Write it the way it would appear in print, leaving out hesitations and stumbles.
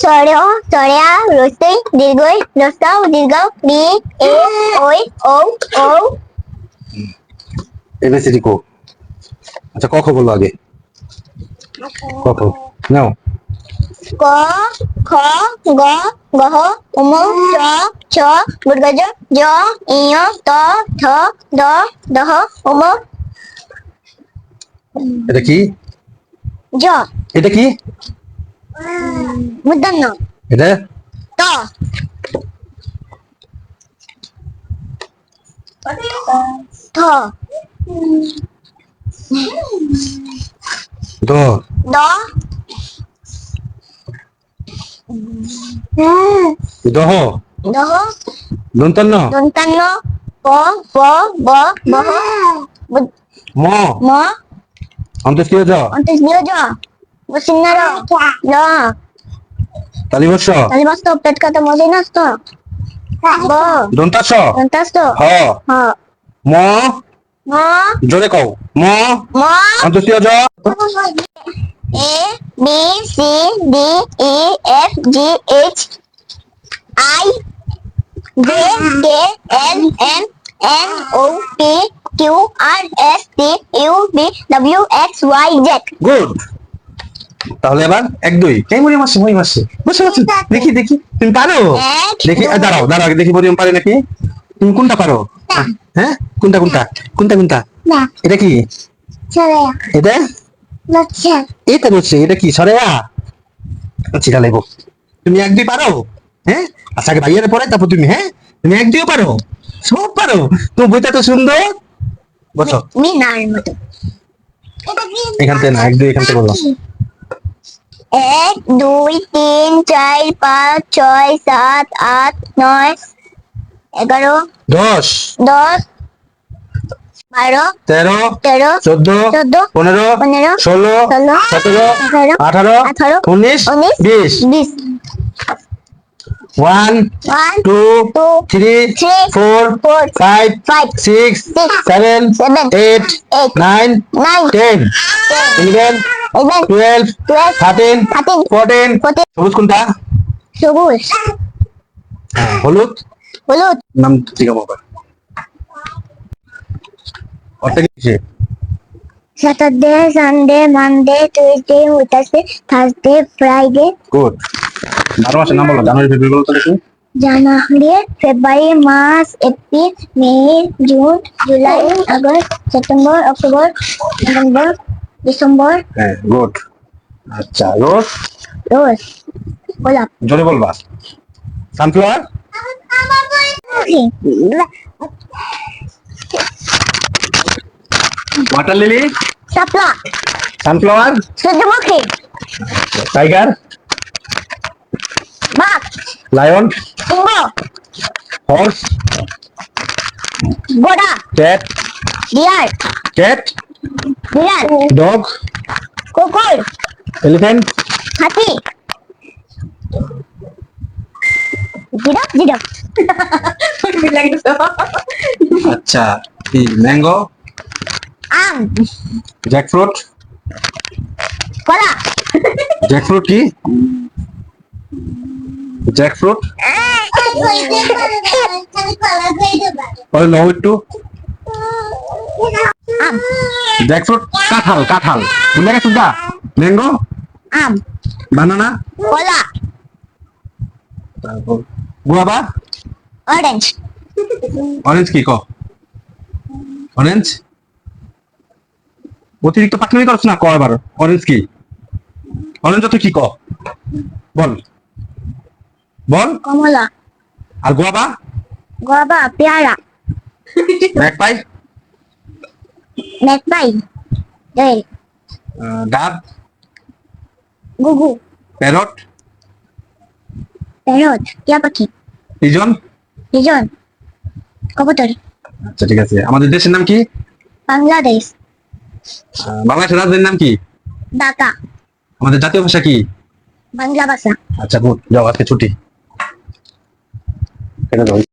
সরেও সরেয়া রসই দীর্ঘই রসাও দীর্ঘ রি এ ওই ও ও এবিসিডি কো। আচ্ছা ক খ বলো আগে। ক খ নাও। ক খ গ গহ উম চ ছ বুর্গজ জ ইয় ত থ দ দহ উম এটা কি? জ এটা কি? মূর্ধন্য এটা ত থ দ দ দহ দহ দন্তান্ন দন্তান্ন প প ব বহ ম ম অন্ত্যেষ্টিয় জ অন্ত্যেষ্টিয় জ বসিন্নার ল তালিবস্য তালিবাস্ত পেট কাটা মজে নাস্ত ব দন্তাস দন্তাস্ত হ হ ম ম জোরে কও ম ম অন্ত্যেষ্টিয় জ A B C D E F G H I J K L M N O P Q R S T U V W X Y Z. Good. তাহলে এবার এক দুই এই মরিয়ম আসছে মরিয়ম আসছে বসে বসে দেখি দেখি তুমি পারো এক, দেখি দুই। দাঁড়াও দাঁড়াও আগে দেখি মরিয়ম পারে নাকি। তুমি কোনটা পারো? হ্যাঁ কোনটা কোনটা কোনটা কোনটা? না এটা কি? চলে এটা লক্ষ্য এটা বলছে এটা কি সরেয়া? আচ্ছা লাগবো। তুমি এক দুই পারো? হ্যাঁ আচ্ছা আগে ভাইয়ারে পড়াই তারপর তুমি। হ্যাঁ তুমি এক দুইও পারো, সব পারো। তোমার বইটা তো সুন্দর। বসো মিনার মতো এখান থেকে না এক দুই এখান থেকে বললাম। এক দুই তিন চার পাঁচ ছয় সাত আট নয় 11 দশ 10 12 তেরো 13 চোদ্দ 14 পনেরো 15 ষোলো 16 সতেরো 17 আঠারো 18 উনিশ 19 বিশ 20 one 1 two 2 three 3 four 4 five 5 six 6 seven 7 eight 8 nine 9 ten eleven 11 twelve 12 thirteen 13 fourteen 14 সবুজ কোনটা? সবুজ হলুদ হলুদ নাম ঠিক আছে। অর্থ কি? Saturday Sunday Monday Tuesday Wednesday Thursday Friday good. 12 মাসের নাম বলো। জানুয়ারি ফেব্রুয়ারি বলো তো দেখি। January February March April May June July August September October November December হ্যাঁ গুড। আচ্ছা রোজ রোজ গোলাপ জোরে বলবা। সানফ্লাওয়ার ওয়াটার লিলি শাপলা সানফ্লাওয়ার সূর্যমুখী টাইগার বাঘ লায়ন সিংহ হর্স ঘোড়া ক্যাট বিড়াল ক্যাট বিড়াল ডগ কুকুর এলিফ্যান্ট হাতি জিরাফ জিরাফ আচ্ছা কি ম্যাঙ্গো আম জ্যাকফ্রুট কলা জ্যাকফ্রুট কি? জ্যাকফ্রুট বলে নাও একটু। আম জ্যাকফ্রুট কাঁঠাল কাঁঠাল ভুলে গেছো দা। ম্যাঙ্গো আম বানানা কলা তারপর গুয়াভা অরেঞ্জ অরেঞ্জ কি ক? অরেঞ্জ অতিরিক্ত পাকনামি করছ না ক এবার। অরেঞ্জ কি? অরেঞ্জ তো কি ক বল বল। কমলা আর গুয়াভা গোয়াবা পেয়ারা ম্যাকপাই ম্যাকপাই দোয়েল ডাব গুগু প্যারট প্যারট টিয়া পাখি পিজন। পিজন কবুতর আচ্ছা ঠিক আছে। আমাদের দেশের নাম কি? বাংলাদেশ বাংলাদেশের রাজধানীর নাম কি? ঢাকা আমাদের জাতীয় ভাষা কি? বাংলা ভাষা আচ্ছা গুড যাও আজকে ছুটি। কেন যাও?